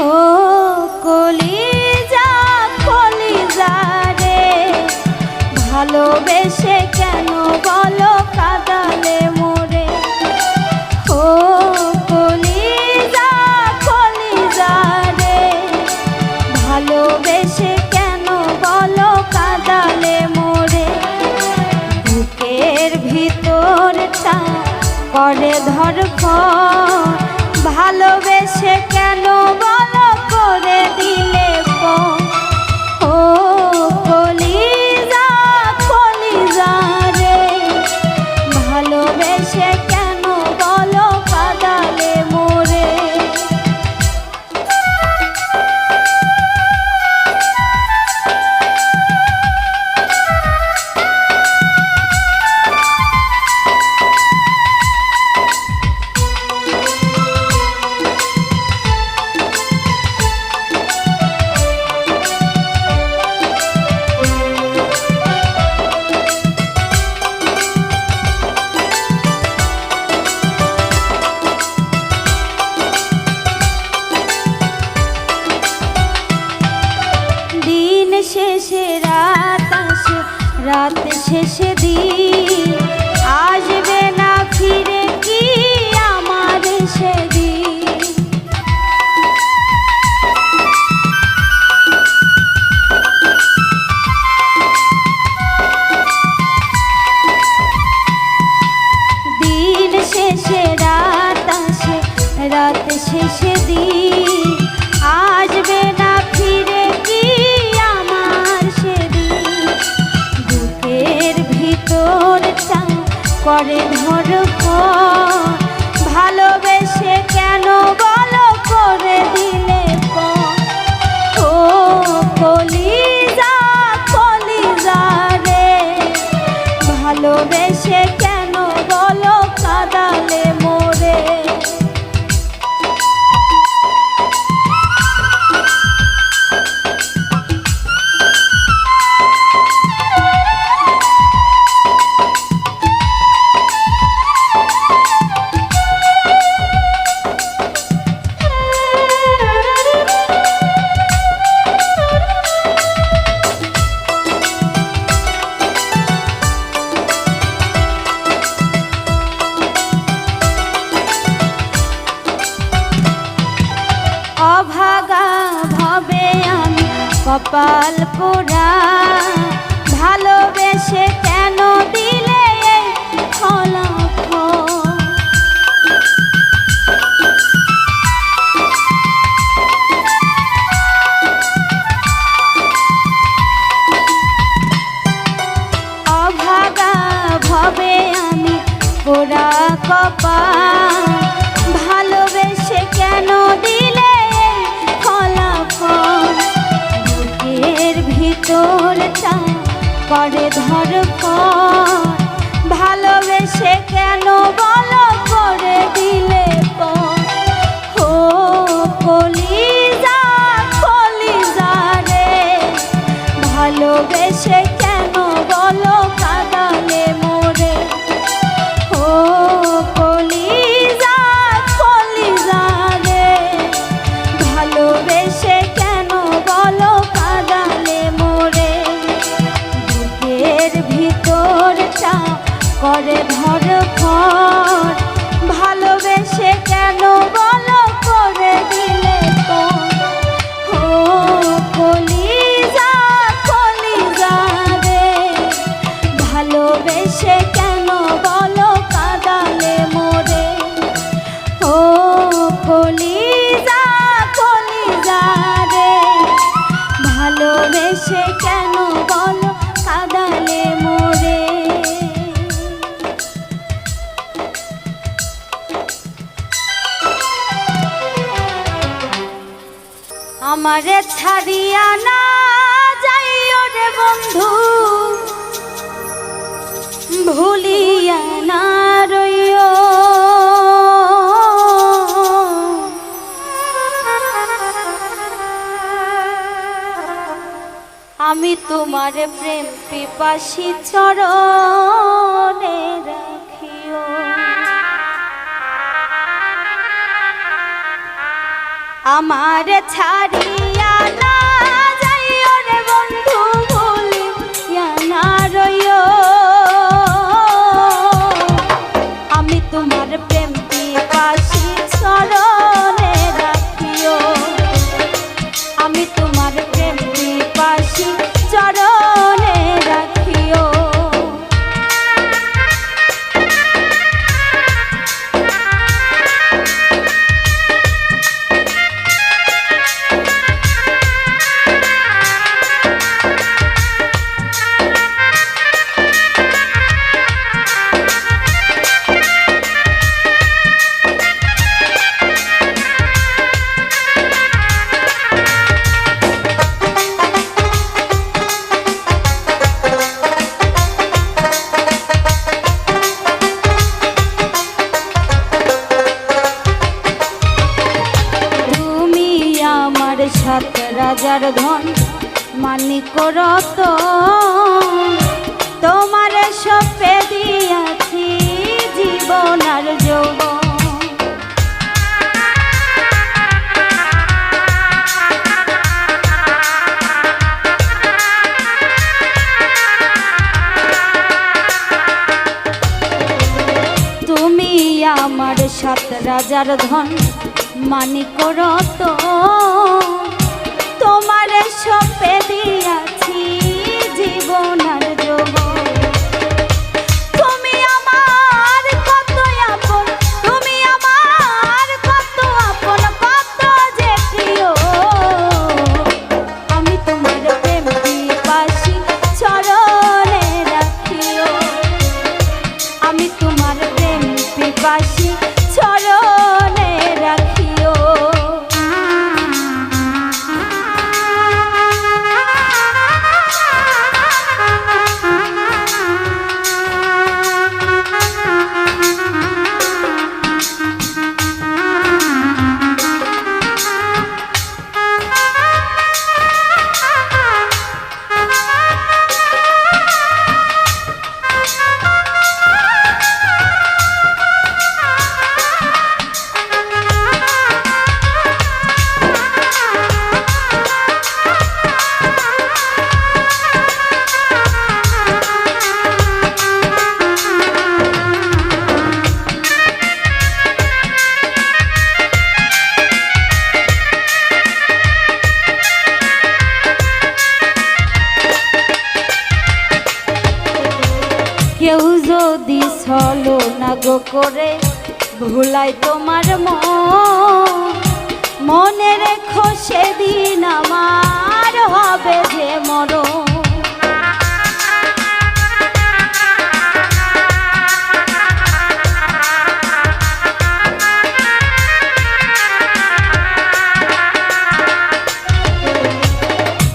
ও কলিজা কলিজা রে, ভালোবেসে কেন বলো কাঁদালে মোরে। ও কলিজা কলিজা রে, ভালোবেসে কেন বলো কাঁদালে মোরে। বুকের ভিতরটা করে ধড়ফড়, ভালোবেসে কেন বলো করে দিলে পর। ও কলিজা কলিজা রে, ভালোবেসে কেন বলো কাঁদালে মোরে। শেষে রাত আসে, রাত শেষে দিন আসবে না ফিরে কি আমার সেদিন। দিন শেষে রাত আসে, রাত শেষে দিন আসবে না ফিরে কি আমার সেদিন। বুকের ভিতরটা করে ধড়ফড়, ভালোবেসে কেন বলো করে দিলে পর। ও কলিজা কলিজা রে, ভালোবেসে কেন বলো কাঁদালে মোরে। অভাগা ভাবে আমি কপাল পোড়া, ভালোবেসে কেন দিলে এই ফলাফল। অভাগা ভাবে আমি পোড়া কপাল, ভালোবেসে কেন দিলে ফলাফল। বুকের ভিতরটা করে ধড়ফড়, ভালোবেসে কেন বলো করে দিলে পর। ও কলিজা কলিজা রে, ভালোবেসে কেন বলো কাঁদালে মোরে। ও কলিজা কলিজা রে, ভালোবেসে কেন বলো কাঁদালে মোরে। বুকের ভিতরটা করে ধড়ফড়, ভালোবেসে কেন বলো করে দিলে পর। ও কলিজা কলিজা রে, ভালোবেসে কেন বলো কাঁদালে মোরে। ও কলিজা কলিজা রে, ভালোবেসে কেন বলো কাঁদালে মোরে। আমারে ছাড়িয়া না যাইও রে বন্ধু, ভুলিয়া না রইও। আমি তোমার প্রেম পিপাসী চরণে রাখিও। আমার ছাড়িয়া না যাইও রে বন্ধু ভুলিয়া না রইও আমি তোমার প্রেম পিপাসী চরণে রাখিও আমি তোমার প্রেম পিপাসী চরণে রাখিও সাত রাজার ধন মানিক রতন তোমার সপে দিয়াছি জীবন আর যৌবন তুমি আমার সাত রাজার ধন মানিক রতন তোমার সপে দিয়াছি জীবন আর যৌবন তুমি আমার কত আপন তুমি আমার কত আপন কত যে প্রিয় আমি তোমার প্রেম পিপাসী চরণে রাখিও আমি তোমার প্রেম পিপাসী চরণে রাখিও কেউ যদি ছলো না গো করে ভুলাই তোমার মনে রেখো সেদিন আমার হবে যে মরণ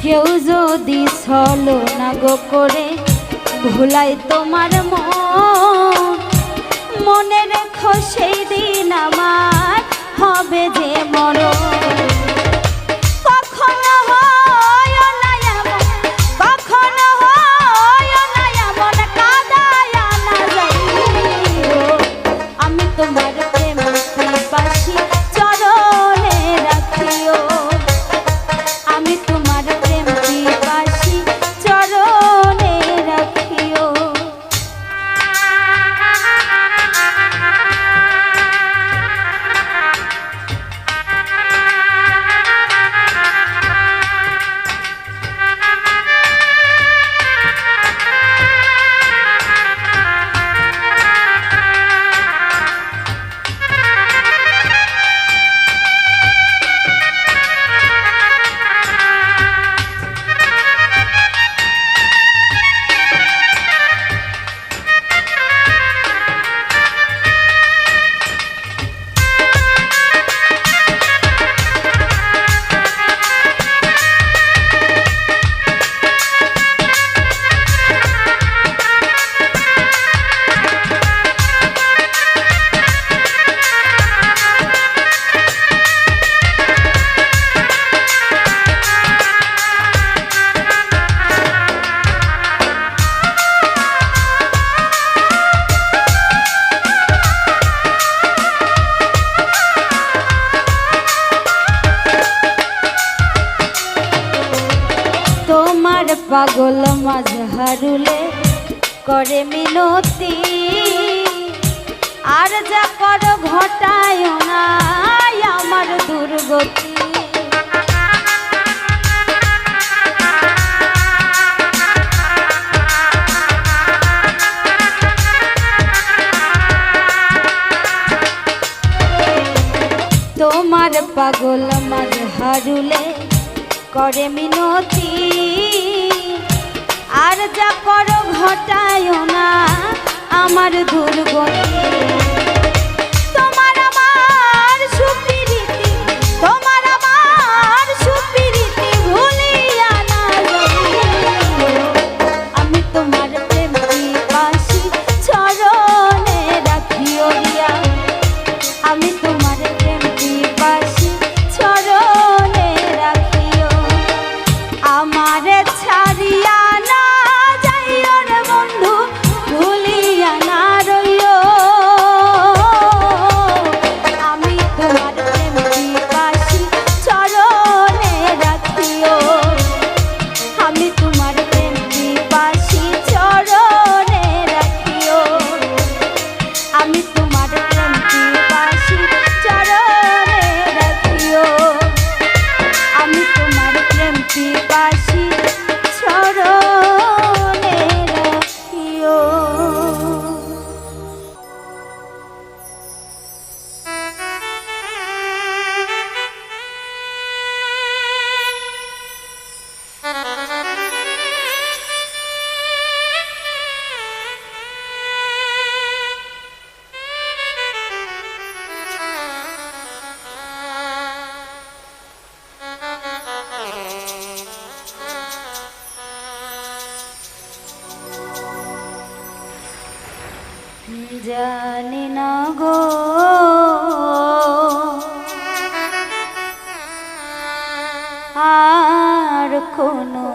কেউ যদি ছলো না গো করে ভুলাই তোমার মনে রেখো সেই দিন আমার হবে যে মরণ কখনো হয় না এমন কখনো হয় না এমন কাঁদায়া না যাইও আমি তোমার প্রেম পিপাসী চরণে রাখিও আমি তোমার প্রেম পিপাসী চরণে রাখিও পাগল মাজহারুলে করে মিনতি, আর যা করো ঘটায় না আমার দুর্গতি। তোমার পাগল মাজহারুলে করে মিনতি, আর যা করো ঘটায় না আমার দুর্গতি। তোমার আমার সুপ্রীতি, তোমার আমার সুপ্রীতি ভুলিয়া না আমি তোমার প্রেম পিপাসী চরণে রাখিও দিয়া, আমি তোমার প্রেম পিপাসী চরণে রাখিও। আমারে ছাড়িয়া না যাইও রে বন্ধু, ভুলিয়া না রইও, আমি তোমার প্রেম পিপাসী চরণে রাখিও, আমি তোমার প্রেম পিপাসী চরণে রাখিও, আমি তোমার প্রেম পিপাসী চরণে রাখিও, আমি তোমার প্রেম পিপাসী চরণে রাখিও। জানি না গো আর কোনো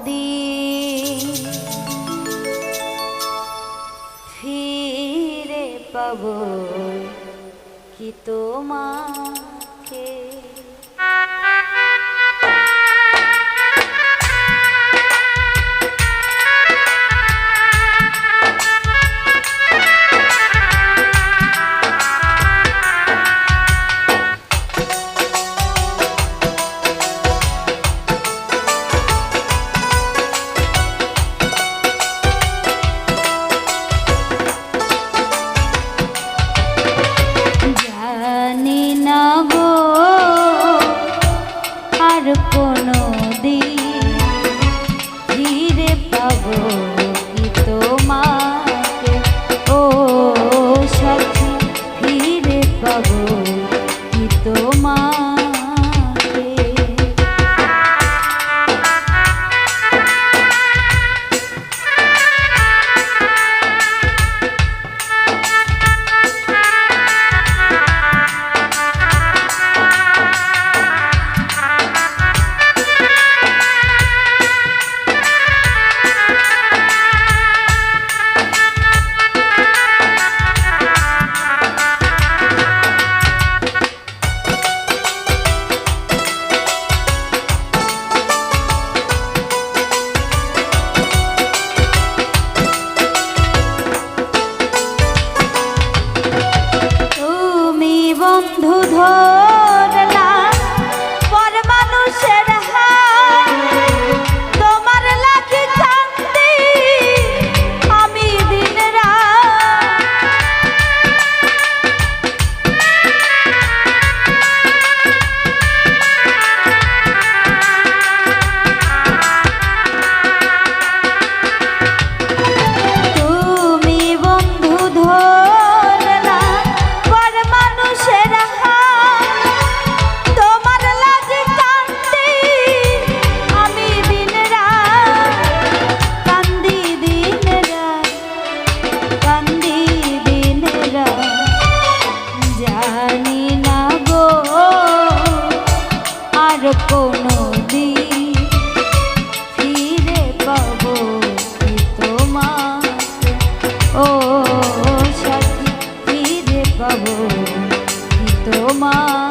দিন ফিরে পাবো কি তোমাকে। জানি না গো আর কোনো দিন ফিরে পাবো কি তোমাকে, ও সাথী ফিরে পাবো কি তোমাকে। বন্ধু ধরলা পর মানুষের হাত, তোমার লাগি কান্দি আমি দিন রাত। তুমি বন্ধু ধরলা পর মানুষের তোমার লাগে কান্দি আমি দিন রাত, কান্দি দিন রাত, কান্দি দিন রাত। জানি না গো আর কোনো দিন ফিরে পাবো কি তোমাকে, ও সাথী ফিরে পাবো কি তোমাকে।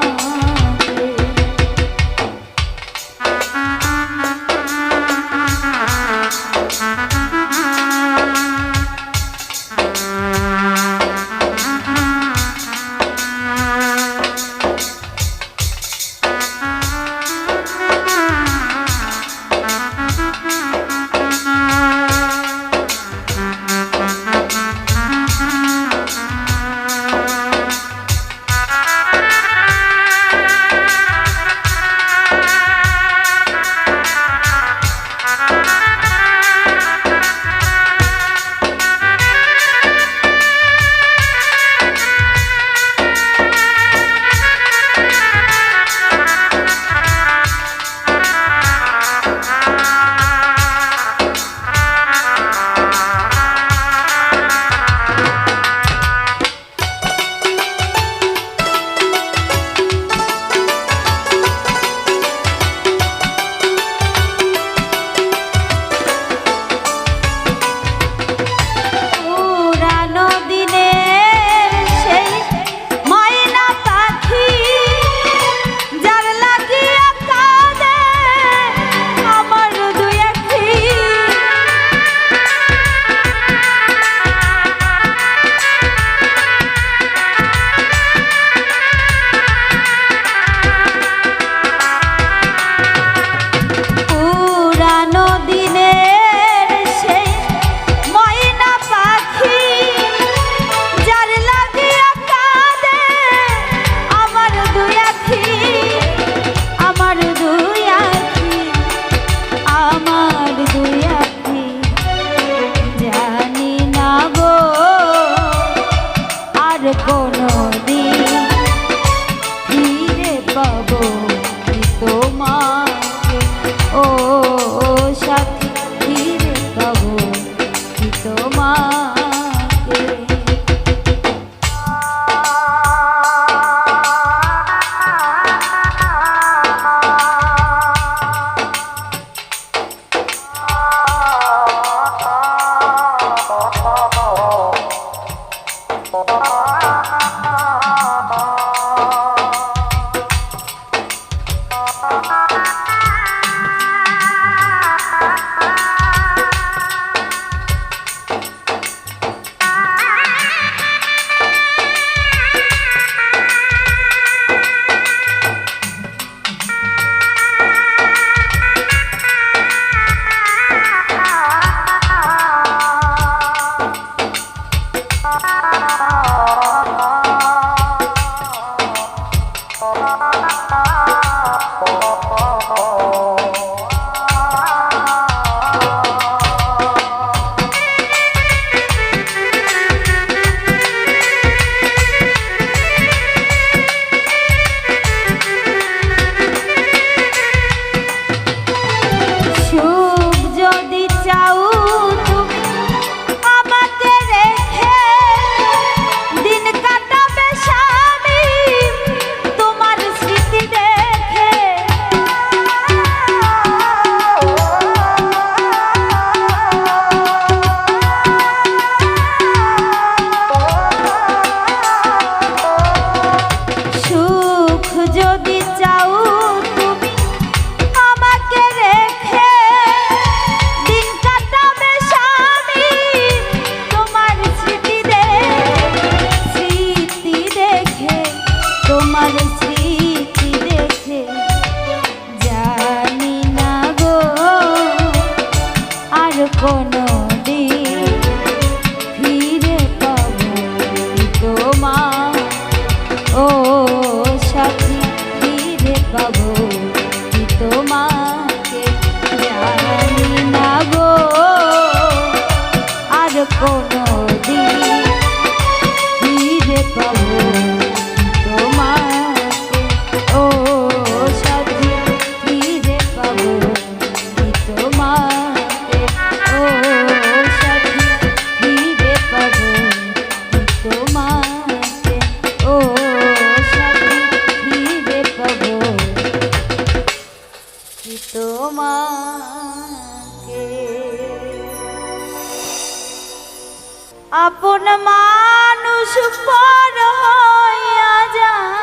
আপন মানুষ পর হইয়া যায়,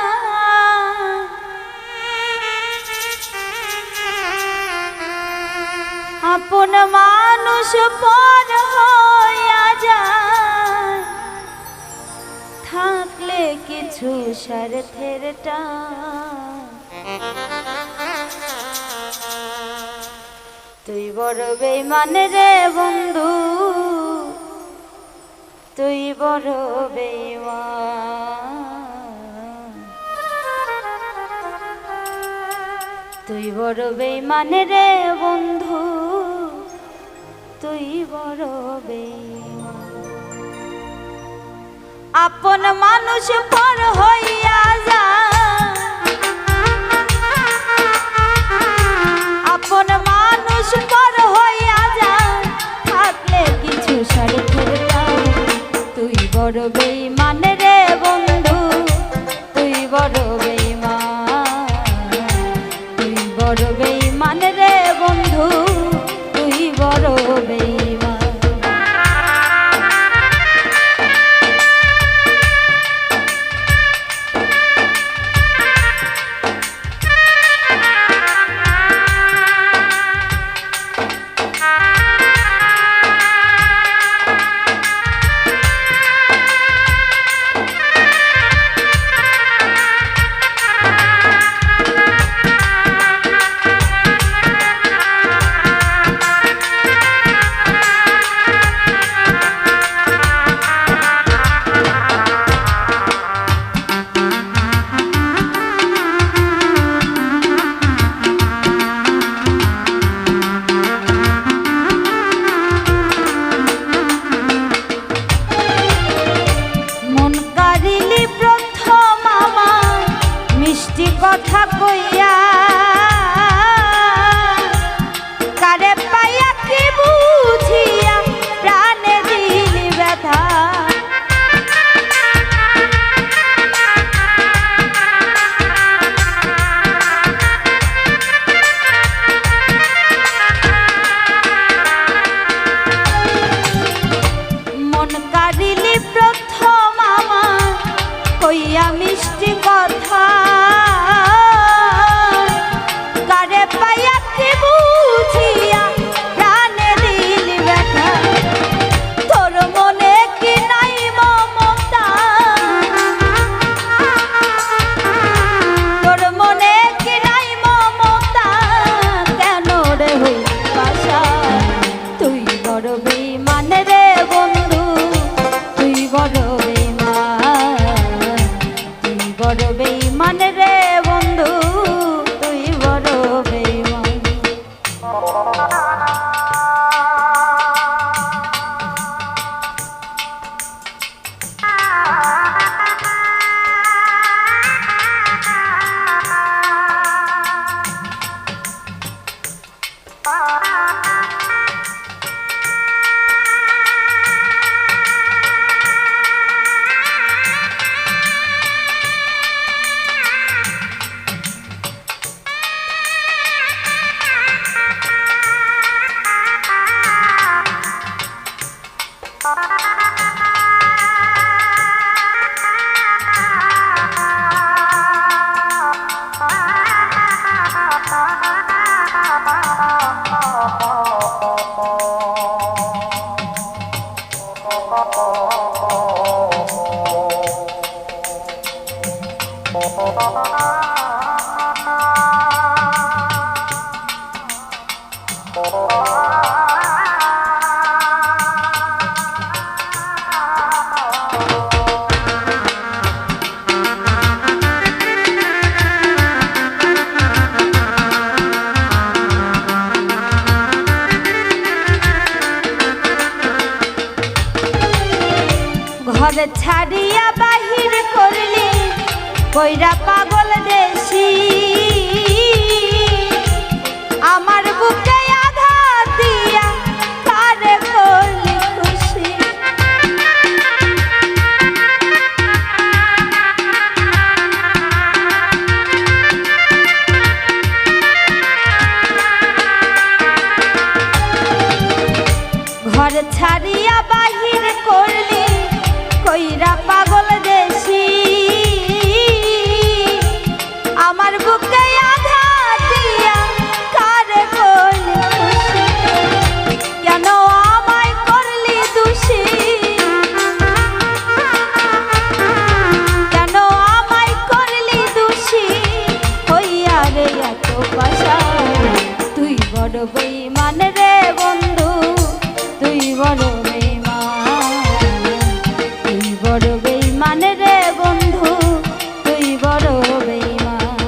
আপন মানুষ পর হইয়া যায়, থাকলে কিছু স্বার্থের টান। তুই বড় বেঈমান রে বন্ধু, তুই বড় বেঈমান, তুই বড় বেঈমান রে বন্ধু, তুই বড় বেঈমান। আপন মানুষ পর হইয়া যায়, আপন মানুষ পর হইয়া যায়, থাকলে কিছু স্বার্থের টান। তুই বড় বেঈমান রে বন্ধু, তুই বড় বেঈমান, তুই বড় বেঈমান রে বন্ধু, তুই বড় বেঈমান। ছাড়িয়া বাহির করলি কইরা পাগল দেশি আমার বুকে আঘাত দিয়া কারে করলি খুশি ঘর ছাড়িয়া বাহির করলি কইরা পাগল দেশি আমার বুকে আঘাত দিয়া কারে করলি খুশি কেন আমায় করলি দোষী কেন আমায় করলি দোষী হইয়া রে এত পাশা তুই বড় বেঈমান রে বন্ধু তুই বড় বেঈমান তুই বড় বেঈমান রে বন্ধু তুই বড় বেঈমান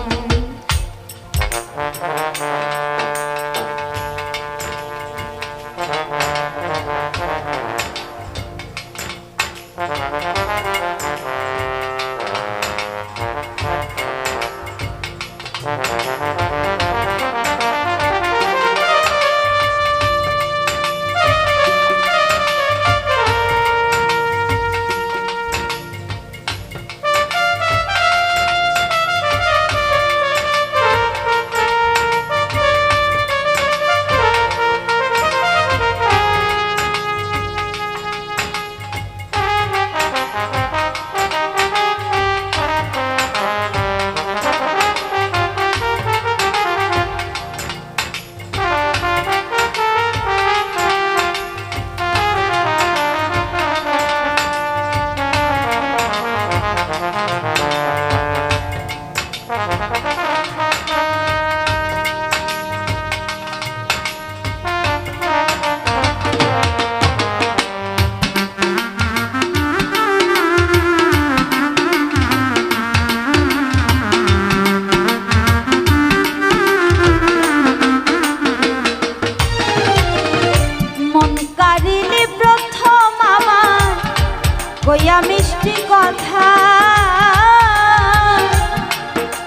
কইয়া মিষ্টি কথা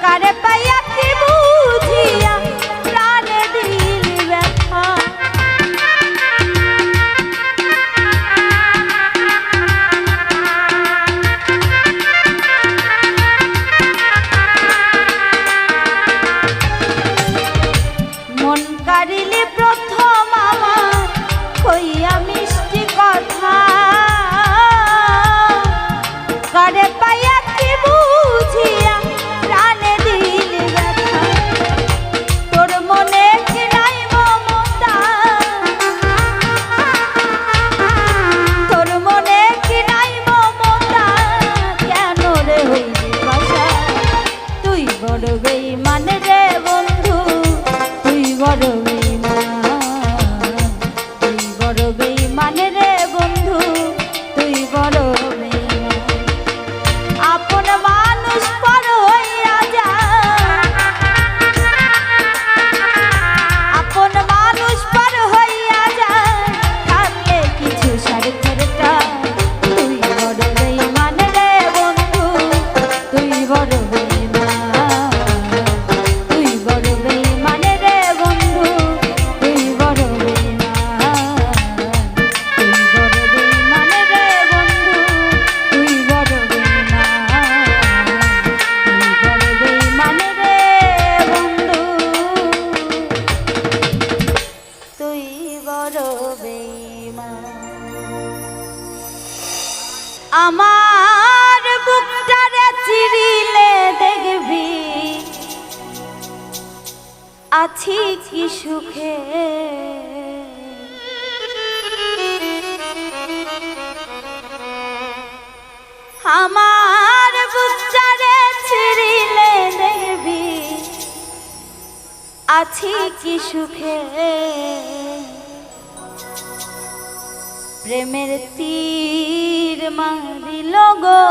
কারে পাইয়া কি বুঝিয়া প্রাণে দিলি ব্যথা মন কারিলি প্রথম আমার কইয়া মিষ্টি কথা কারে পাইয়া কি বুঝিয়া প্রাণে দিলি ব্যথা তোর মনে কি নাই মমতা তোর মনে কি নাই মমতা কেন রে হইলি বাসা তুই বড় বেঈমান রে বন্ধু তুই বড় বেঈমান তুই বড় বেঈমান রে বন্ধু তুই বড় আপন মানুষ পর হইয়া যায় আপন মানুষ পর হইয়া যায় থাকলে কিছু স্বার্থেরটা তুই বড় বেঈমান রে বন্ধু তুই বড় বেঈমান তুই বড় বেঈমান রে বন্ধু তুই বড় বেঈমান তুই বড় বেঈমান রে বন্ধু তুই বড় আমার বুকটারে চিরিলে দেখবি আছি কি সুখে আমার বুকটারে চিরিলে দেখবি আছি কি সুখে প্রেমের তীর মারিল গো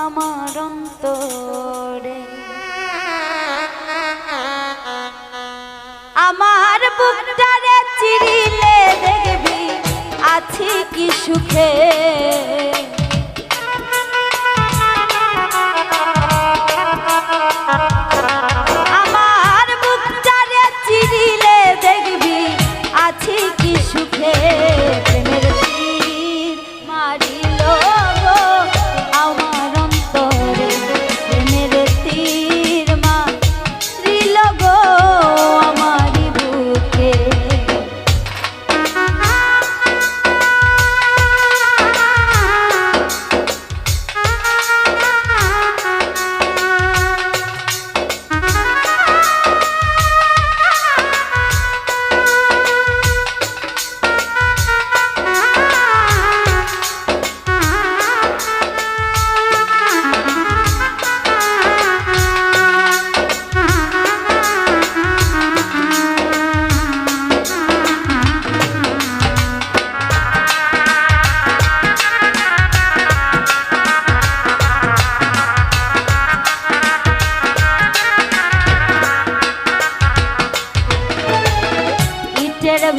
আমার অন্তরে আমার বুকটারে চিরিলে দেখবি আছি কি সুখে আমার বুক চারে চিরিলে দেখবি আছি কি সুখে প্রেমের তীর মারিল গো আমার অন্তরে প্রেমের তীর মারিল গো আমারি বুকে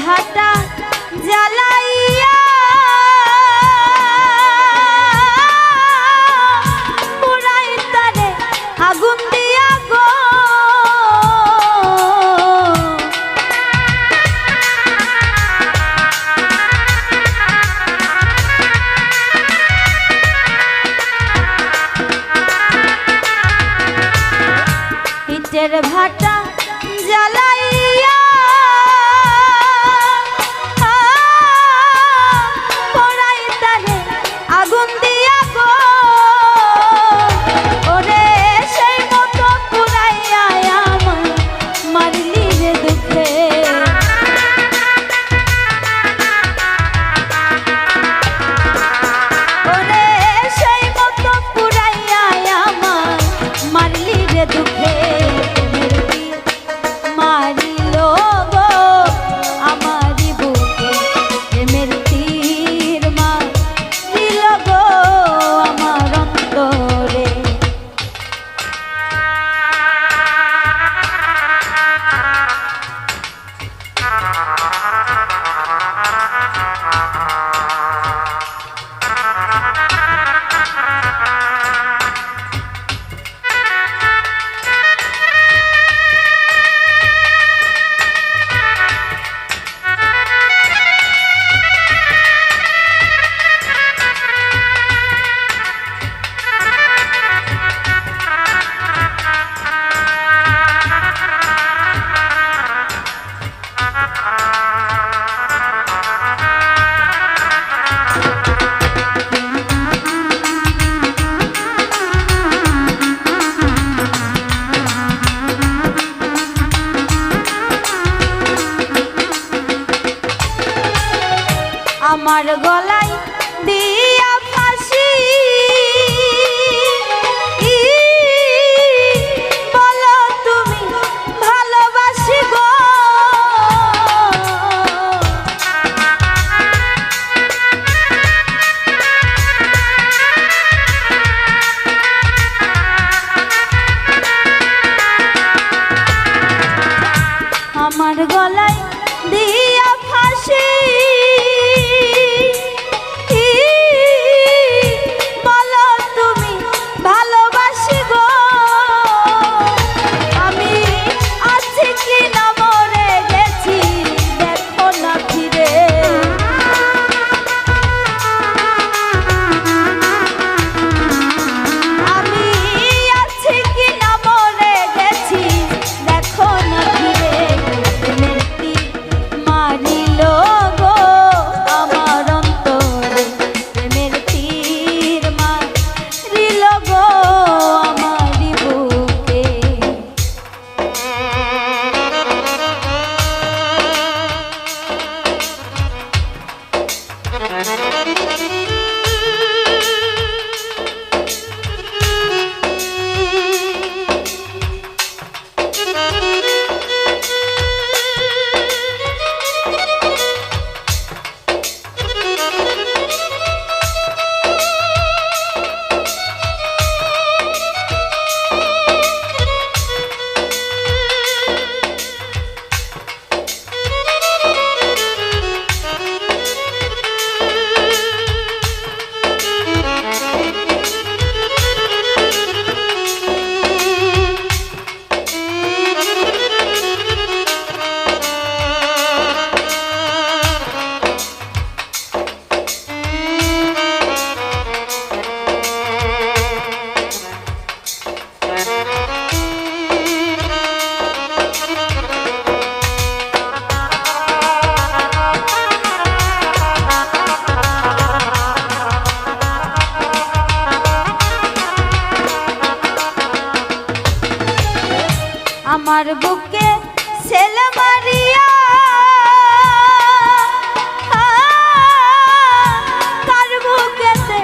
ভাটা জ্বালাইয়া পুরাই তারে আগুন দিয়া গো ইটের ভাটা জ্বালাইয়া আগুন দিয়া গো ওরে সেই মতো পুরাইয়া আমার মারলি রে দুঃখে ওরে সেই মতো পুরাইয়া আমার মারলি রে দুঃখে মারিল গো আমারি বুকে প্রেমের তীর মারিল গো আমার অন্তরে আমার গলায় দিয়া ফাঁসি বলো তুমি ভালোবাসি গো আমার গলায় দিয়া ফাঁসি মারিল গো আমার বুকে ছেলে মারিয়া কার বুকেতে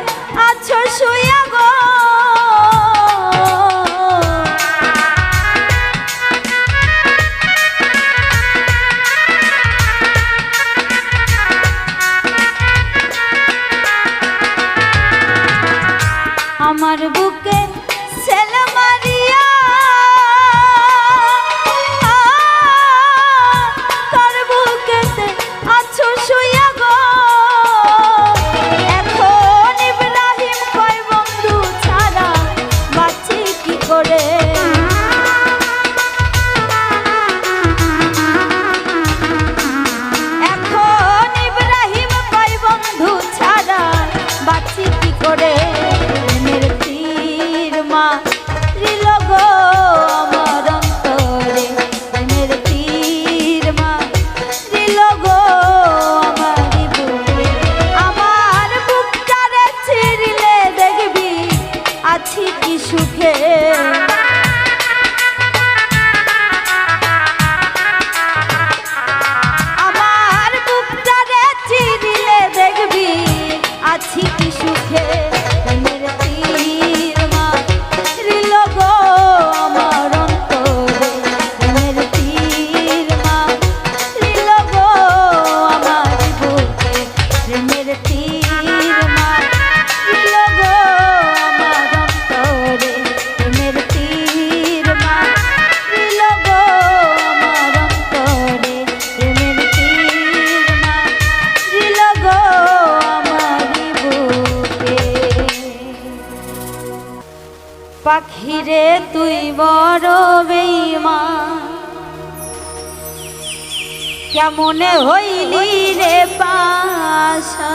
আছো শুইয়া গো আমার বুকে ছেলে মারিয়া কার বুকেতে আছো শুইয়া গো এখন ইব্রাহিম কয় বন্ধু ছাড়া বাঁচি কি করে এখন ইব্রাহিম কয় বন্ধু ছাড়া বাঁচি কি করে পাখিরে তুই বড় বেঈমান কেমনে হইলি রে পাশা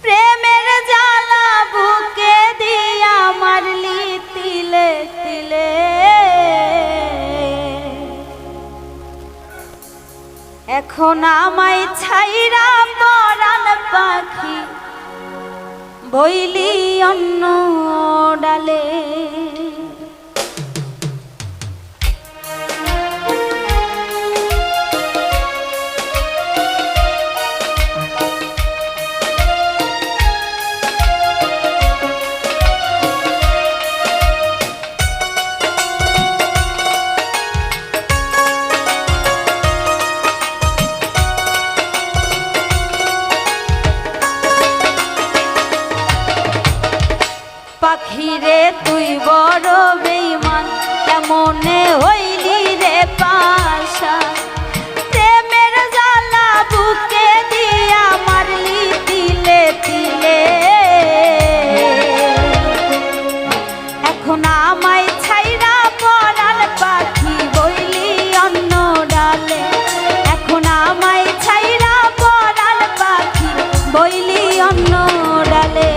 প্রেমের জ্বালা বুকে দিয়া মারলি তিলে তিলে এখন আমায় ছাইরা পরাণ পাখি বইলি অন্য ডালে পাখিরে তুই বড় বেঈমান কেমনে হইলি রে পাশা প্রেমের জ্বালা বুকে দিয়া মারলি তিলে তিলে এখন আমায় ছাইরা পরাণ পাখি বইলি অন্য ডালে এখন আমায় ছাইরা পরাণ পাখি বইলি অন্য ডালে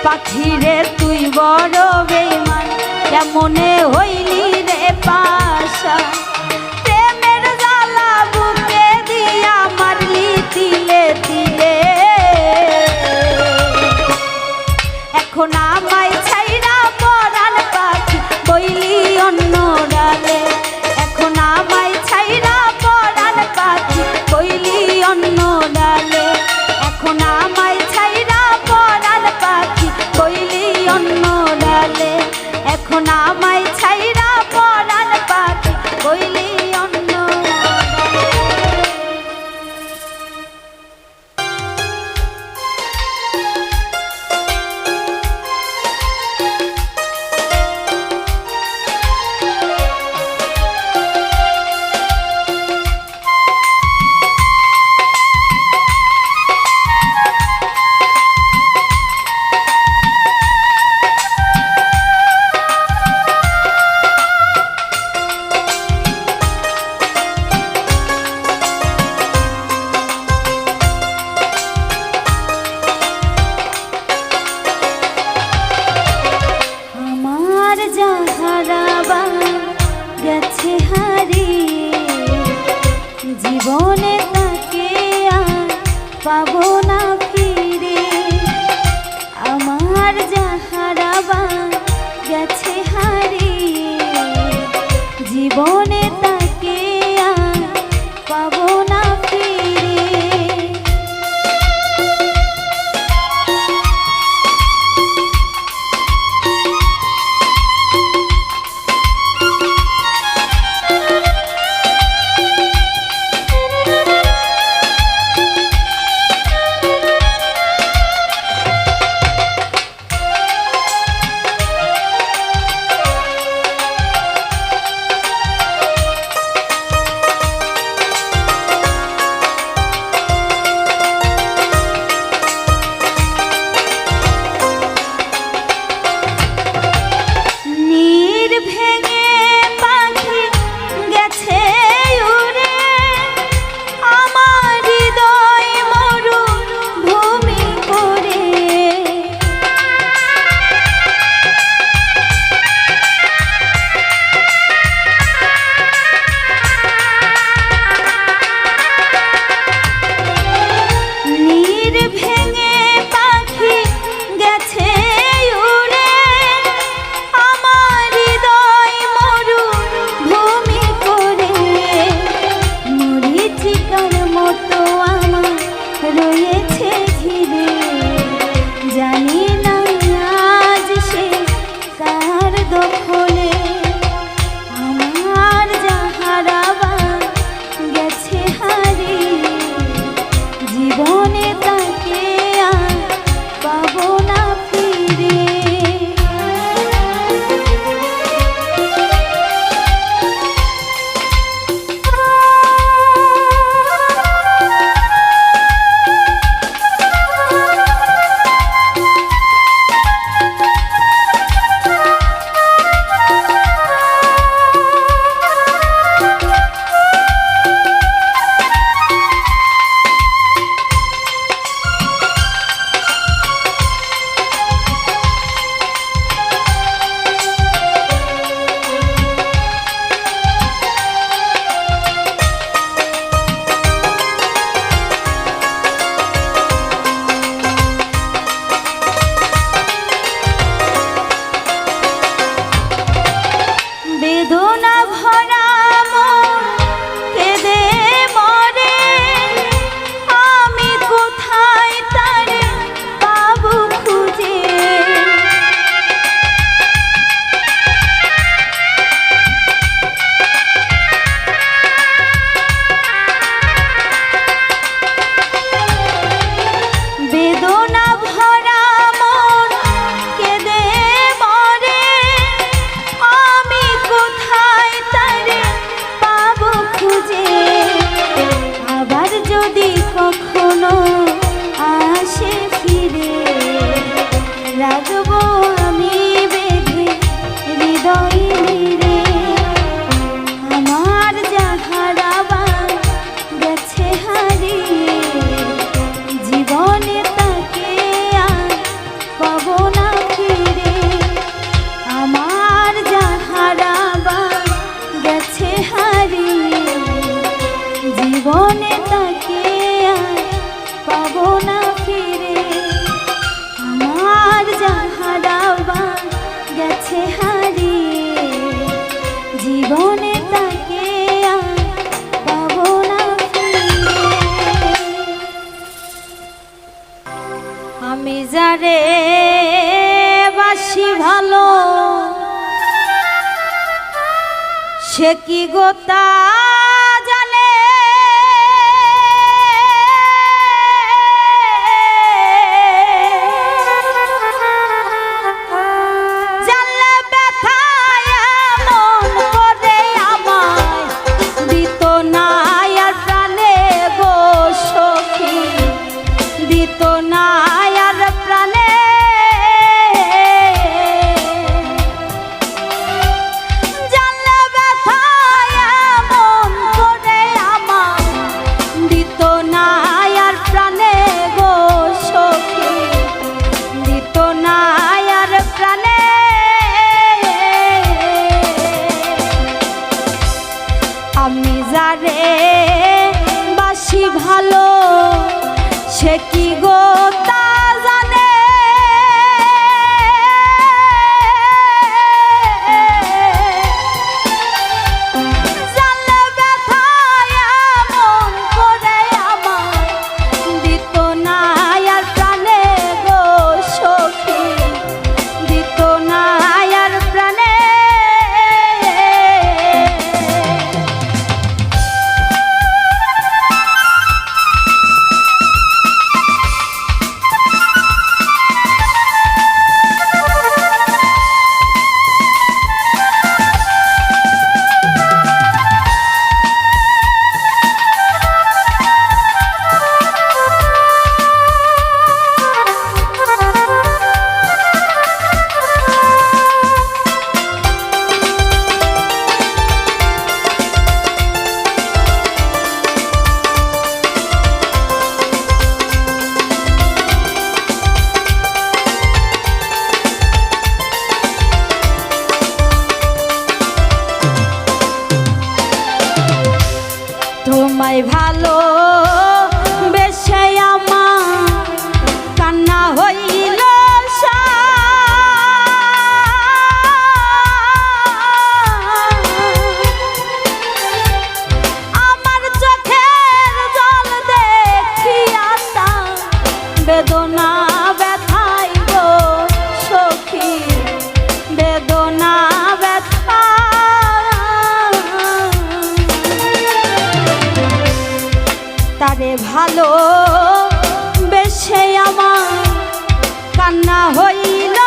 পাখিরে তুই বড় বেঈমান কেমনে হইলি রে পাশা প্রেমের জ্বালা বুকে দিয়া মারলি তিলে তিলে এখন আমায় ছাইরা পরাণ পাখি বইলি অন্য ডালে এখন আমায় ছাইরা পরাণ পাখি বইলি অন্য ডালে এখন আমায় ছাইরা পরাণ পাখি বইলি অন্য ডালে এখন আমায় ছাইরা পরাণ পাখি বইলি অন্য গেছে হারিয়ে জীবনে তাকে আর পাবো না ফিরে আমার যাহারা গেছে হারিয়ে জীবনে তাকে আর পাবো না ফিরে পাবো না। সে কি গোতা জানে জানলে ব্যথায় এমন করে আমায় দিত না আর প্রাণে গো সখী দিত না আর প্রাণে আমি যারে বাসি ভালো সে কি গো তা জানে জানলে ব্যথায় এমন করে আমায় দিত না আর প্রাণে গো সখী দিত না আর প্রাণে তোমায় ভালো বেশে আমার কান্না হইল আমার চোখের জল দেখিয়া বেদনা ব্যথাই গো সখী বেদনা ব্যথা তারে ভালো বেশে আমার কান্না হইল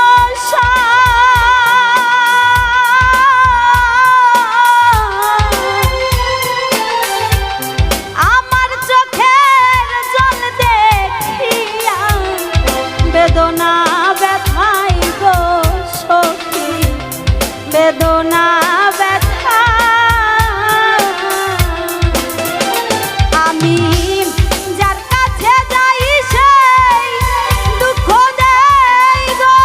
আমার চোখের জল দেখিয়া বেদনা ব্যথাই গো সখী বেদনা ব্যথা আমি যার কাছে যাই সেই দুঃখ দেই গো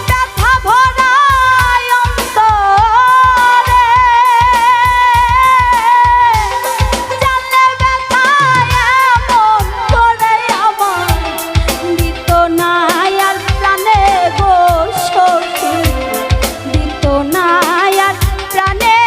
ব্যথা ভরায় অন্তরে জানলে ব্যথায় এমন করে আমায় দিত না আর প্রাণে গো সখী দিত না আর প্রাণে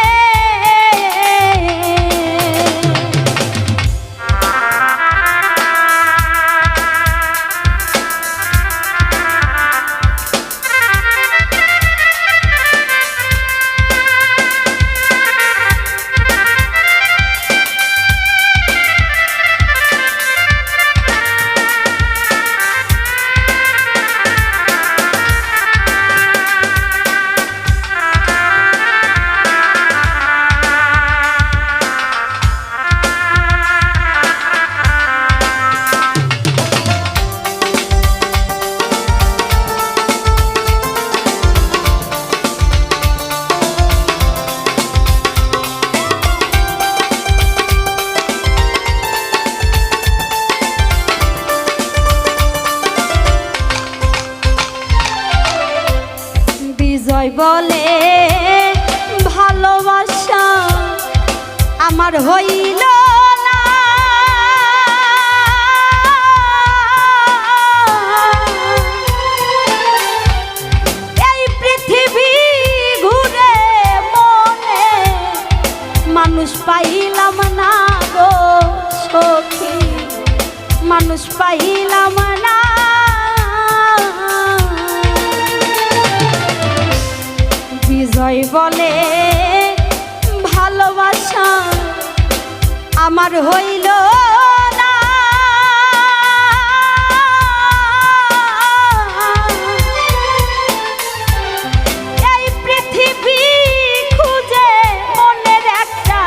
বিজয় বলে ভালোবাসা আমার হইল না এই পৃথিবী ঘুরে মনে মানুষ পাইলাম না গো সখী মানুষ পাইলাম না বলে ভালোবাসা আমার হইল না, এই পৃথিবী খুঁজে মনের একটা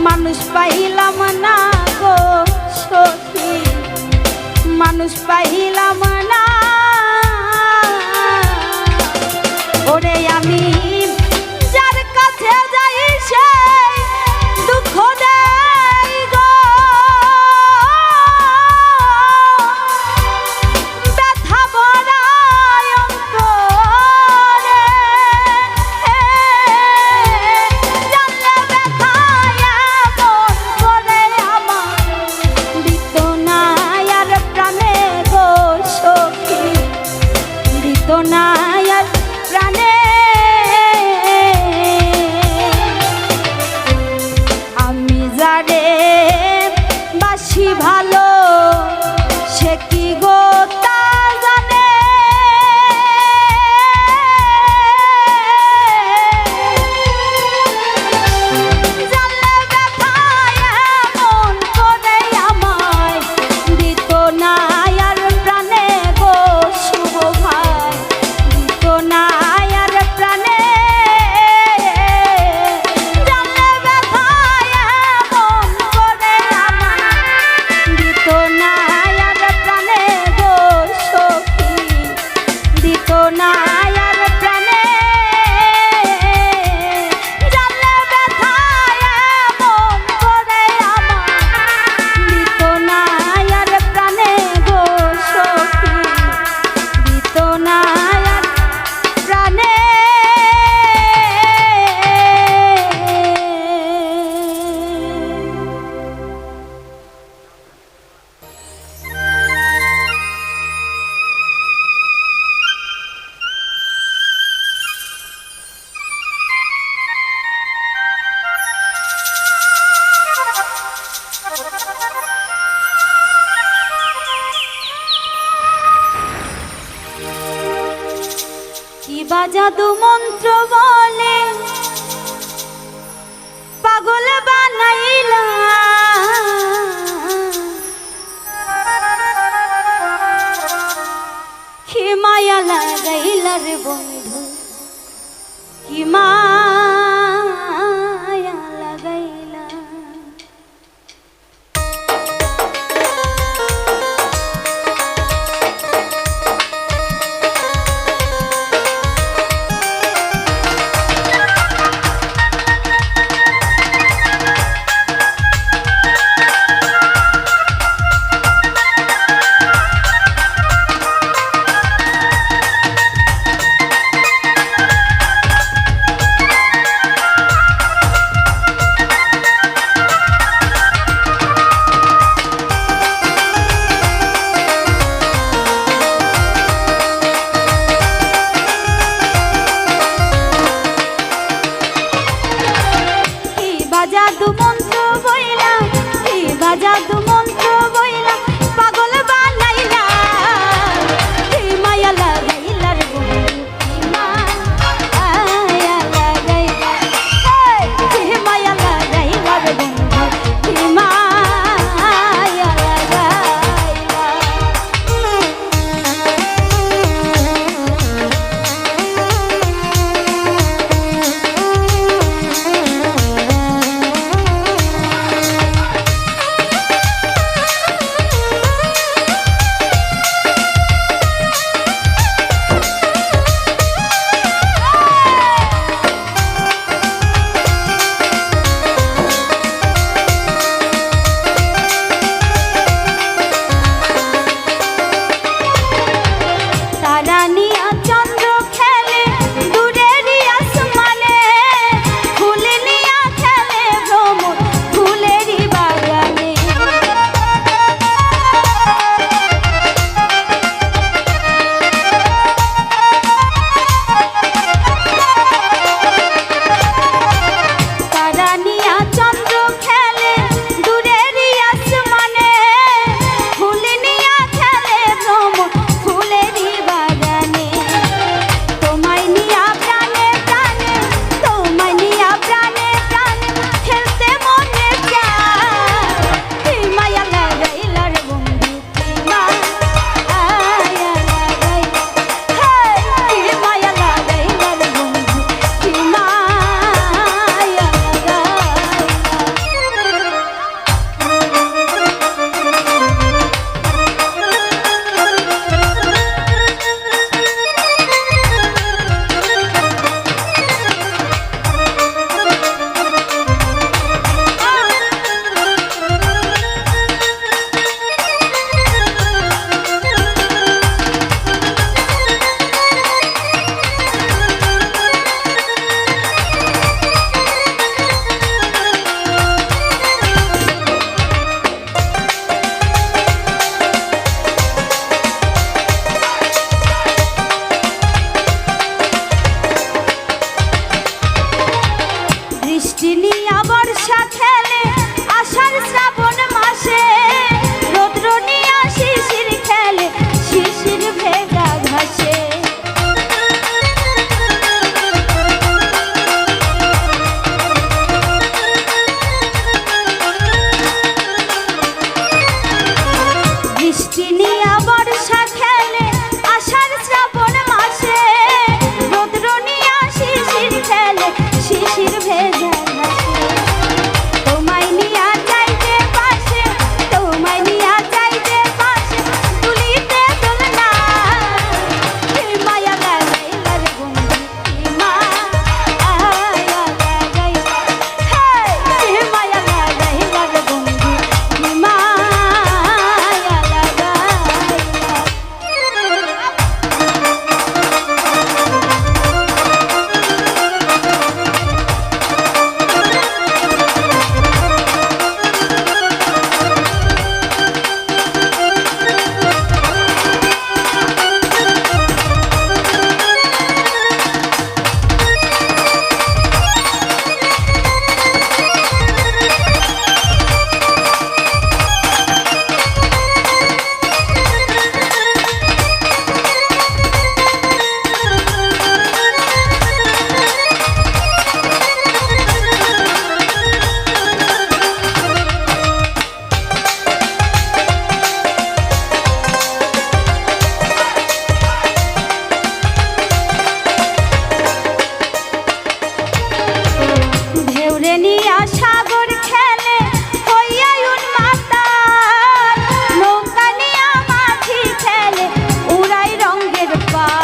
মানুষ পাইলাম না গো সখী, মানুষ পাইলাম না। ওরে আমি যার কাছে যাই সেই দুঃখ দেয় গো, ব্যথা ভরায় অন্তরে, জানলে ব্যথা এমন করে আমার দিত না আর প্রাণে গো সখী, দিত না আর প্রাণে। আমি যারে বাসি ভালো সে কি গো তা জানে, জানলে ব্যথা এমন করে আমায় দিত না আর প্রাণে গো শুভ ভাই, দিত না আর প্রাণে, জানলে ব্যথা এমন করে আমায় দিত না আর প্রাণে গো সখী, দিত না আর প্রাণে, জানলে ব্যথা এমন করে আমায় দিত না আর প্রাণে গো সখী, দিত না আর প্রাণে। কি বা জাদু মন্ত্র বলে পাগল বানাইলা, কি মায়া লাগাইলা রে বন্ধু, কি মায়া লাগাইলা। নিয়া বর্ষা খেলে আষাঢ় শ্রাবণ মাসে, রৌদ্র নিয়া শিশির খেলে শিশির ভেজা ঘাসে। তোমায় নিয়া যাইতে পাশে, তোমায় নিয়া যাইতে পাশে, তুলিতে দোলনা। কি মায়া লাগাইলা রে বন্ধু, কি মায়া লাগাইলা, কি মায়া লাগাইলা রে বন্ধু, কি মায়া লাগাইলা। ঢেউরে নিয়া সাগর খেলে হইয়া উন্মাতাল, নৌকা নিয়া মাঝি খেলে উড়াই রঙের পাল।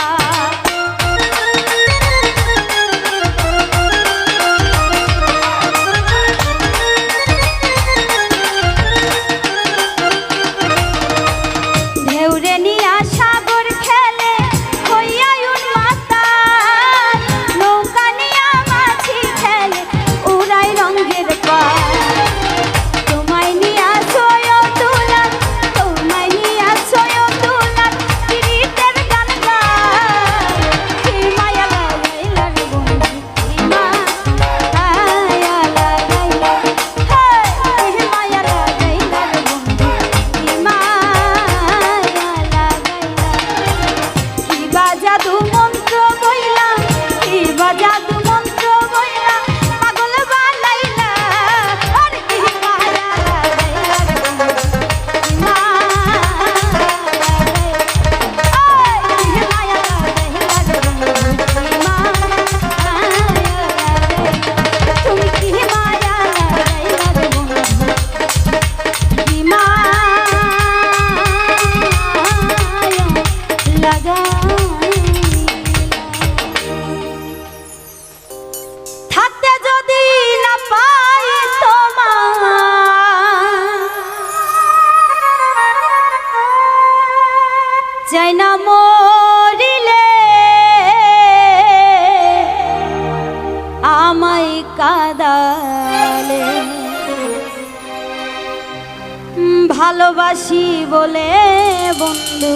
ঢেউরে নিয়া সাগর খেলে হইয়া উন্মাতাল, নৌকা নিয়া মাঝি খেলে উড়াই রঙের পাল। তোমায় নিয়া ছয় তুলা, তোমায় নিয়া ছয় তুলা, কিরিতের গান গায়। কি মায়া লাগাইলা রে বন্ধু, কি মায়া লাগাইলা, কি মায়া লাগাইলা রে বন্ধু, কি মায়া লাগাইলা। কি বা জাদু মন্ত্র বইলা, কি বা জাদু মন্ত্র বইলা, পাগল বানাইলা। আরে কি মায়া লাগাইলা রে বন্ধু, কি মায়া লাগাইলা, কি মায়া লাগাইলা রে বন্ধু, কি মায়া লাগাইলা। তুমি কি মায়া লাগাইলা রে বন্ধু, কি মায়া লাগাইলা। থাকতে যদি না পাই তোমায়, চাই না মরিলে আমায় কাঁদালে। ভালোবাসি বলে বন্ধু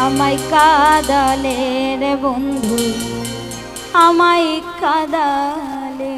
আমায় কাঁদালে রে বন্ধু, আমায় কাঁদালে।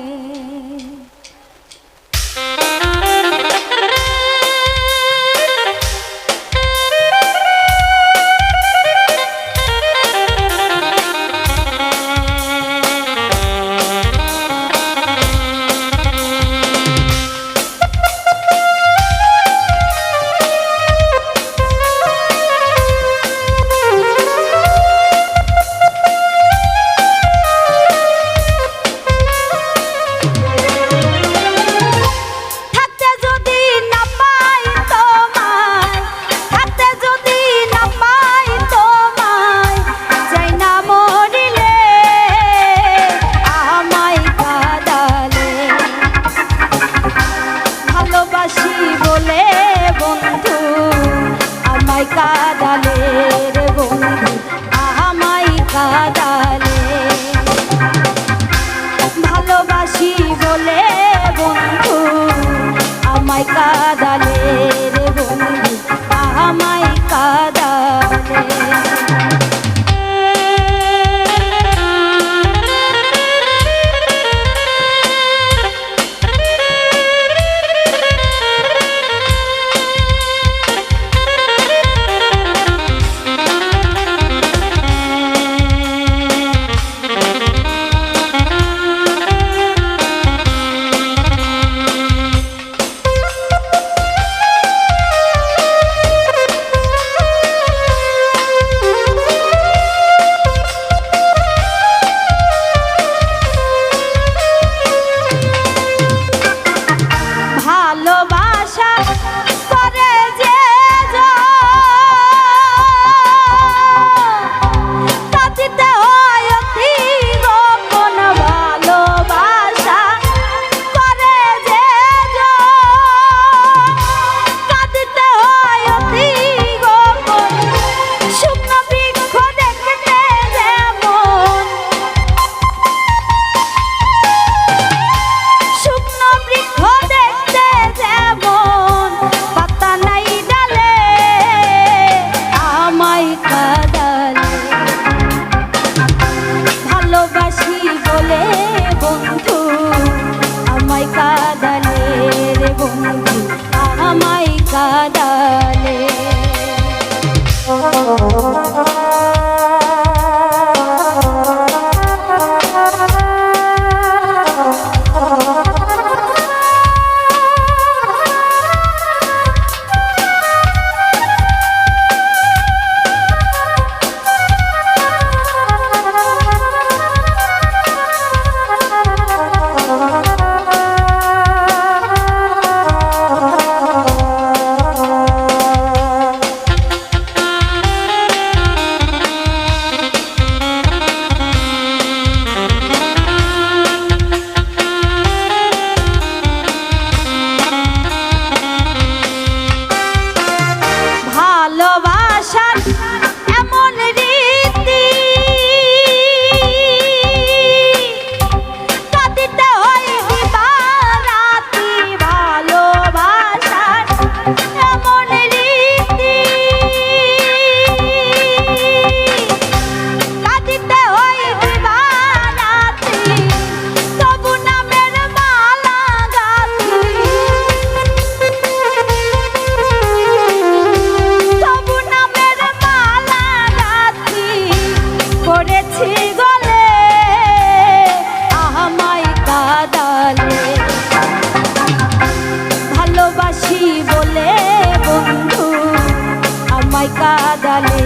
কাদালে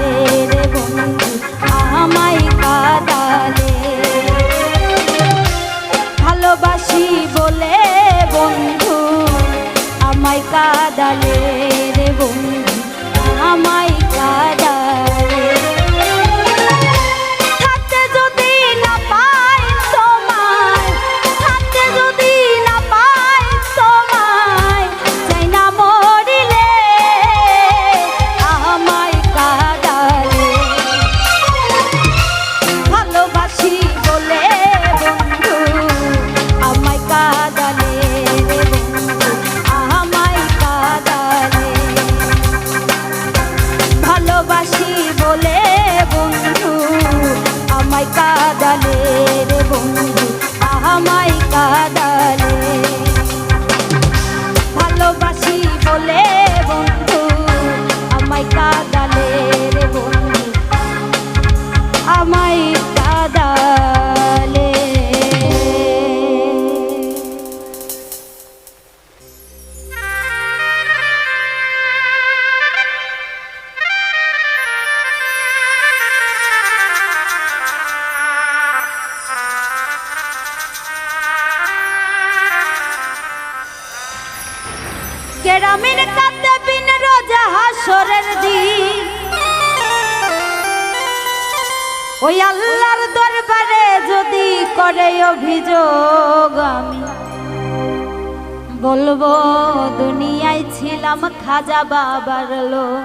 রে বন্ধু আমায় কাদালে ভালোবাসি বলে বন্ধু আমায় কাদালে রে বন্ধু আমায় কাদালে থাকতে যদি না পাই তোমায় থাকতে যদি না পাই তোমায় চাই না মরিলে আমায় কাদালে ভালোবাসি বলে বন্ধু আমায় কাদালে রে বন্ধু আমায় কাদালে ভালোবাসি বলে বন্ধু আমায় কাদালে রে বন্ধু আমায় কাদালে ভালোবাসি বলে বন্ধু আমায় কাদালে রে বন্ধু আমায় কাদালে কেরামিন কাঁদতে বিন রোজা হাসরের দিন ওই আল্লাহর দরবারে যদি করে অভিযোগ আমি বলবো দুনিয়ায় ছিলাম খাজা বাবার লোক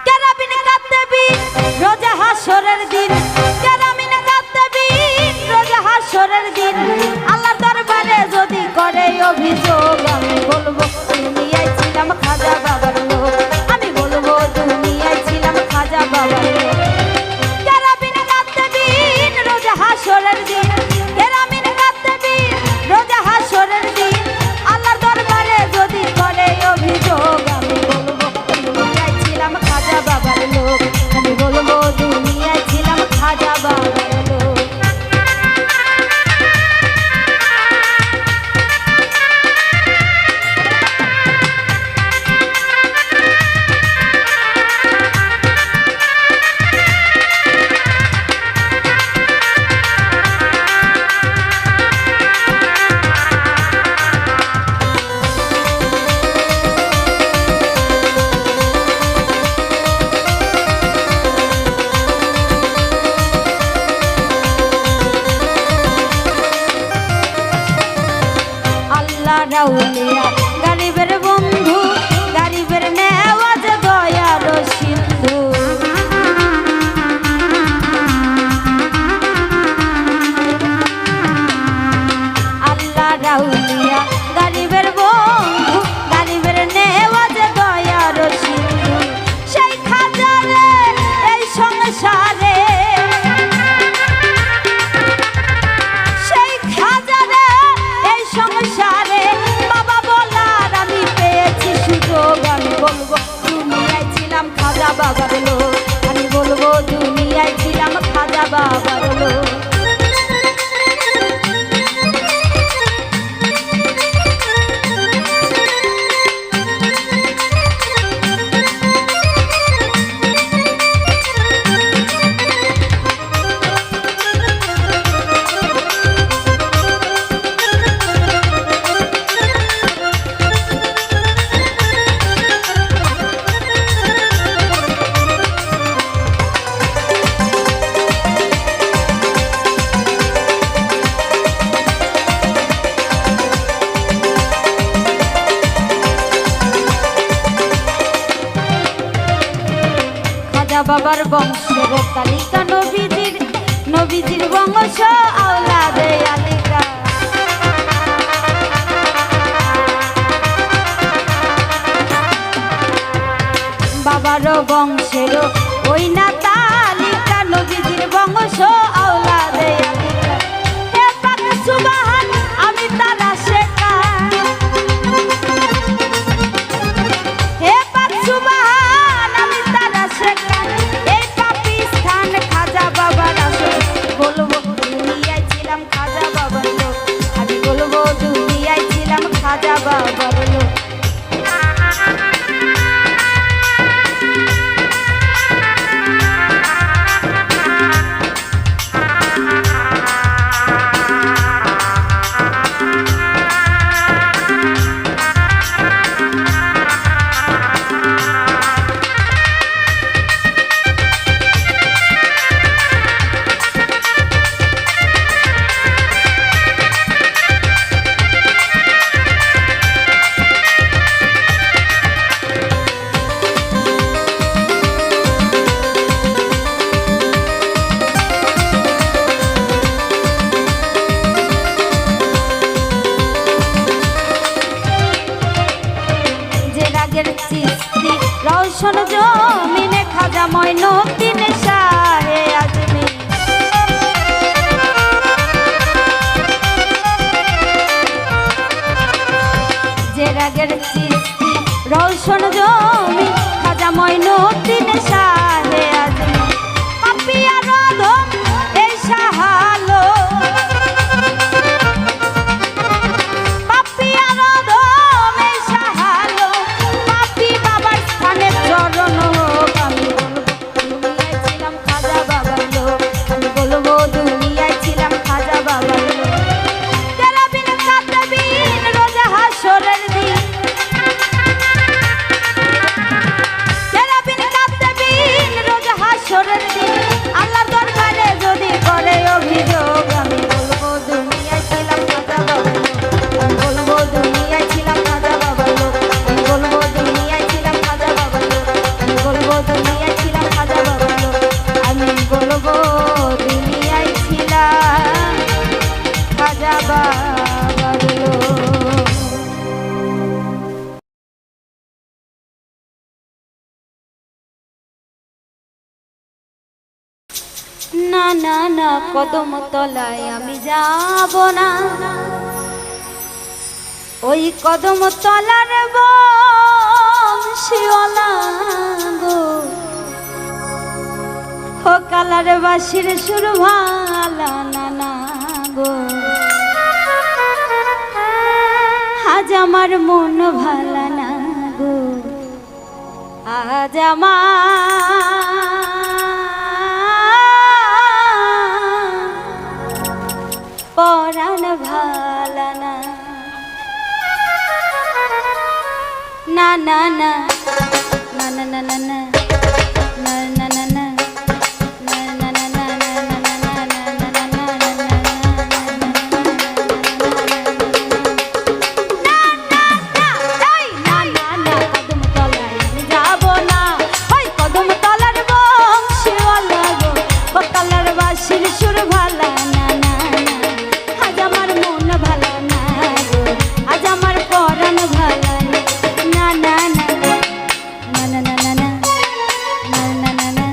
কেরামিন কাঁদতে বিন রোজা হাসরের দিন কেরামিন কাঁদতে বিন রোজা হাসরের দিন আল্লাহর দরবারে যদি করে অভিযোগ আমি বলবো দুনিয়ায় ছিলাম খাজা বাবার লোক আমি বলবো দুনিয়ায় ছিলাম খাজা বাবার লোক কেরামিন কাঁদতে বিন রোজা হাসরের দিন কেরামিন কাঁদতে বিন রোজা হাসরের দিন আল্লাহর দরবারে যদি করে অভিযোগ আমি বলবো দুনিয়ায় ছিলাম খাজা বাবার লোক আমি বলবো দুনিয়ায় ছিলাম খাজা বাবার লোক খাজা বাবার বংশের তালিকা নবীজির বংশ আওলাদে আলিকা। বাবারও বংশেরও ওই না তালিকা নবীজির বংশ আওলাদে আলিকা। হে পাক সুবহান আমি তার আশিকান, হে পাক সুবহান আমি তার আশিকান। এই পাকিস্তান খাজা বাবার আসল বলবো দুনিয়ায় ছিলাম খাজা বাবার লোক, আমি বলবো দুনিয়ায় ছিলাম খাজা বাবার লোক। চিস্তি রওশন জমিনে খাজা মঈনুদ্দিন শাহে আজমি। যে রাগের চিস্তি রওশন জমি খাজা মঈনুদ্দিন শাহে আজমি। পাপিয়া রধম এই সাহালো, পাপিয়া রধম এই সাহালো। পাপি বাবার স্থানে চরণ হোক, আমি বলবো দুনিয়ায় ছিলাম খাজা বাবার লোক, আমি বলবো দুনিয়ায় ছিলাম খাজা বাবার লোক। কেরাবিন কাতবিন রোজা হাশরের দিন, কেরাবিন কাতবিন রোজা হাশরের দিন। আল্লাহর দরবারে যদি করে অভিযোগ, আমি বলবো দুনিয়ায় ছিলাম খাজা বাবার লোক, আমি বলবো দুনিয়ায় ছিলাম খাজা বাবার লোক, আমি বলবো দুনিয়ায় ছিলাম খাজা বাবার লোক, আমি বলবো দুনিয়ায় ছিলাম খাজা বাবার লোক, আমি বলবো দুনিয়ায় ছিলাম খাজা বাবার লোক। না না না কদম তলায় আমি যাব না, ওই কদম তলার বংশীওয়ালা গো। ও কালার বাসির সুর ভালা না না গো, আজ আমার মন ভালা না গো, আজ আমার পরাণ ভালা না। না না না না না না না না না না না না na na na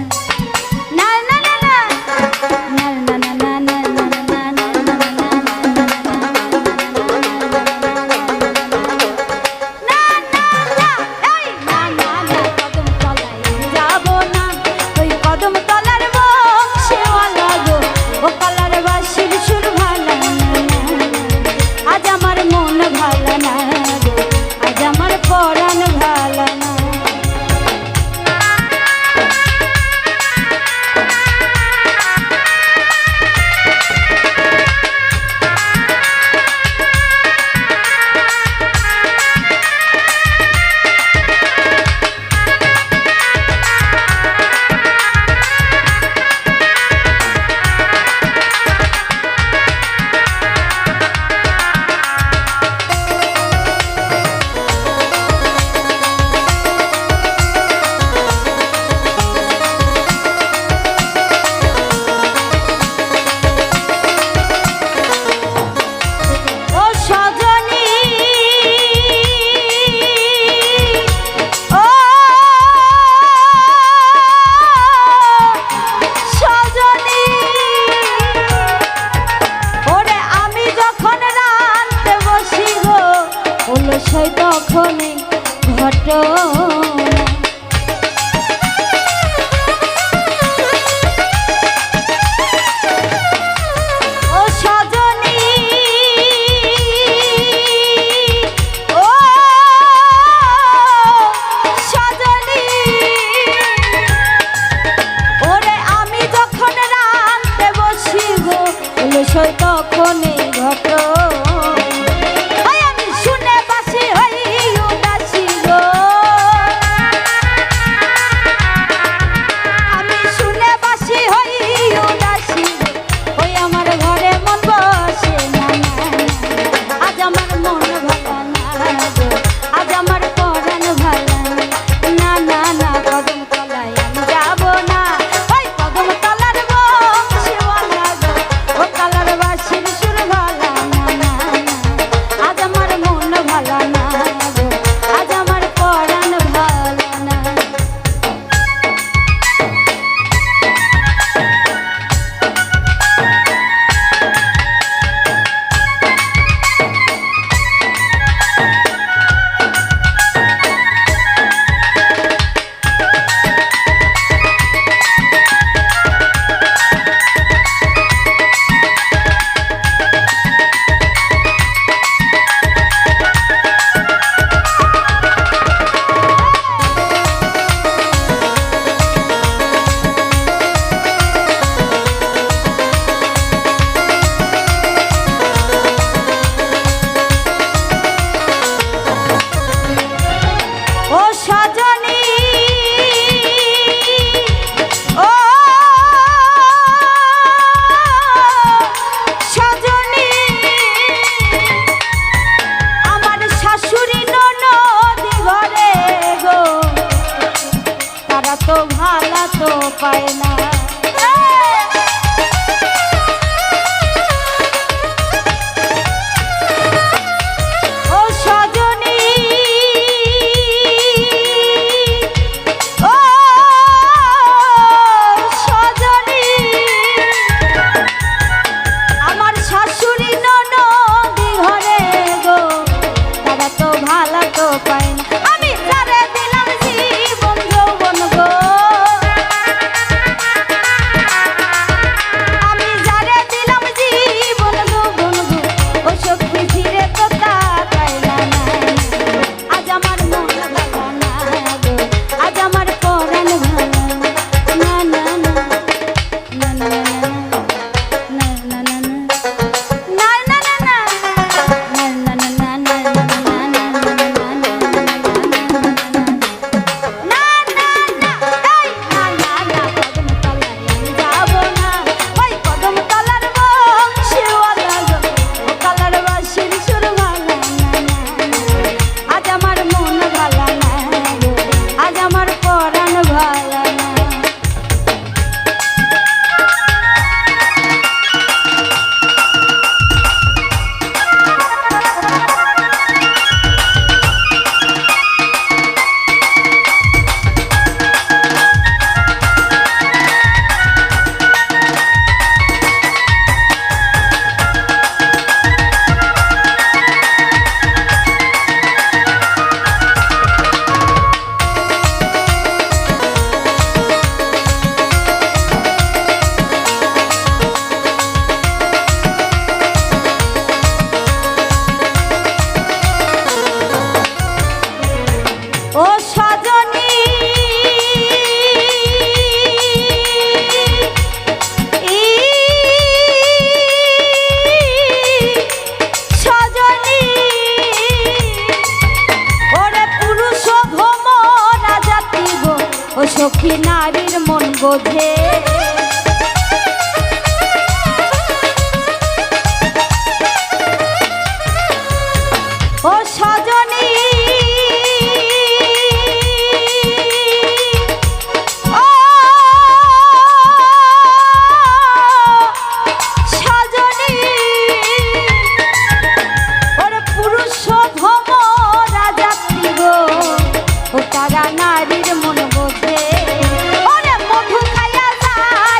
ঘটনা। তখন এই ঘটনা আমি শুনে বাসি হই উদাসী গো, আমি শুনে বাসি হই উদাসী ওই আমার ঘরে মন বসে না, আজ আমার মন ভালো না গো, আজ আমার পরাণ ভালো না, না না কদম তলায় আমি যাব না, ওই কদম তলার বংশীওয়ালা গো, ও কালার বাসির সুর ভালো না, না আজ আমার মন ভালো না গো, আজ আমার পরাণ ভালো না। ও সজনী ও সজনী আমার শাশুড়ি ননদ ঘরে গো, তারা তো ভালো তো পায় না, ও সজনী ও সজনী আমার শাশুড়ি ননদ ঘরে গো, তারা তো ভালো তো পায় না, আমি যারে দিলাম জীবন যৌবন গো, আমি যারে দিলাম জীবন যৌবন গো, ও সখী ফিরে তো তাকাইলা না, আজ আমার মন ভালো না গো, আজ আমার পরাণ ভালো না, না না না না না না না আজ আমার মন ভালো না গো, আজ আমার পরাণ ভালো না। ও সজনী সজনী ওরে পুরুষ ভোমরা জাতি গো, ও সখী নারীর মন বোঝে, ও সজনী ও সজনী ওরে পুরুষ ভোমরা জাতি গো, ও তারা নারীর মন বোঝে, ওরে মধু খায়া যায়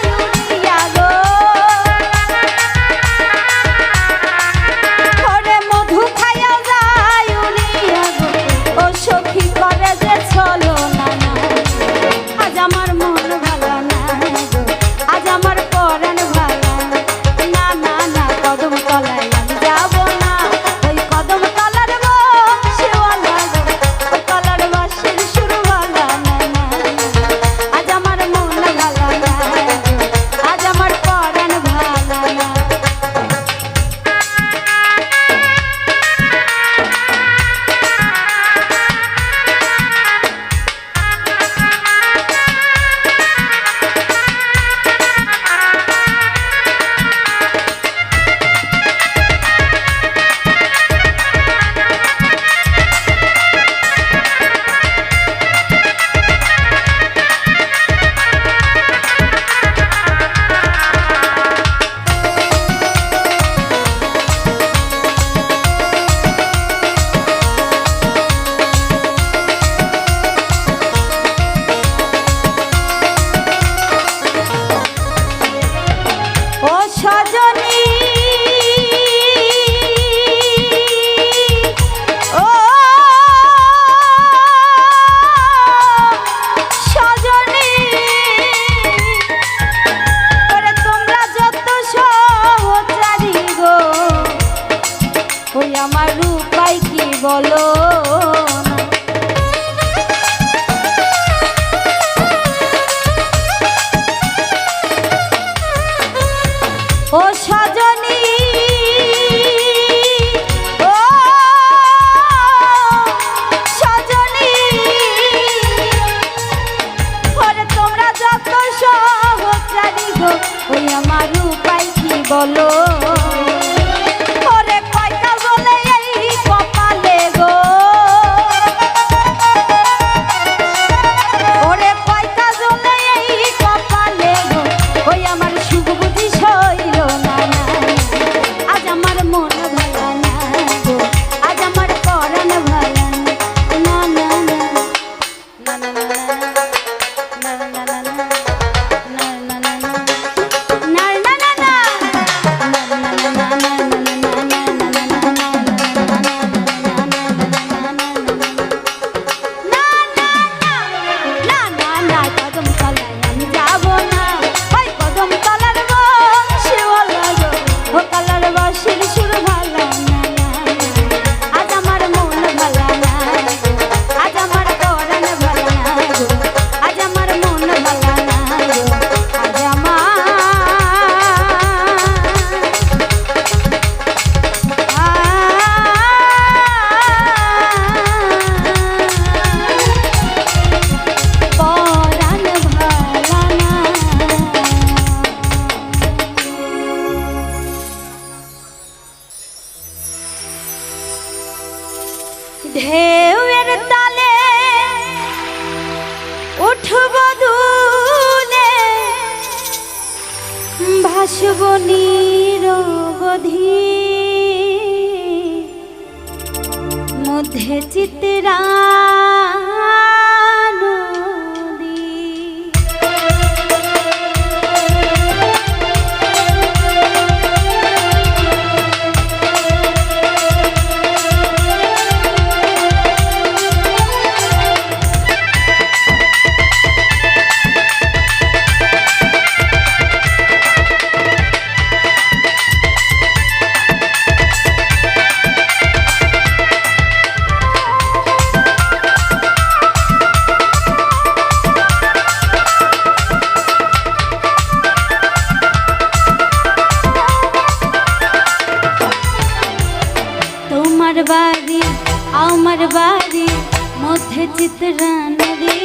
চিত্রা নদী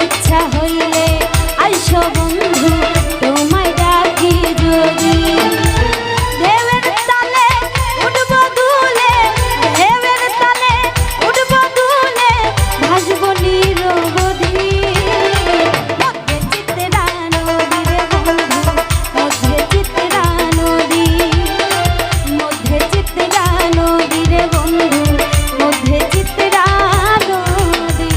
ইচ্ছা হইলে আইসো বন্ধু তোমায় ডাকি যদি দেবের তালে উঠবো দুলে দেবের তালে উঠবো দুলে ভাসবো নিরবধি মধ্যে চিত্রা নদী রে বন্ধু মধ্যে চিত্রা নদী মধ্যে চিত্রা নদী রে বন্ধু মধ্যে চিত্রা নদী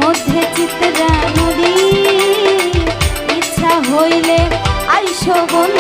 মধ্যে চিত্রা নদী ইচ্ছা হইলে আইসো বন্ধু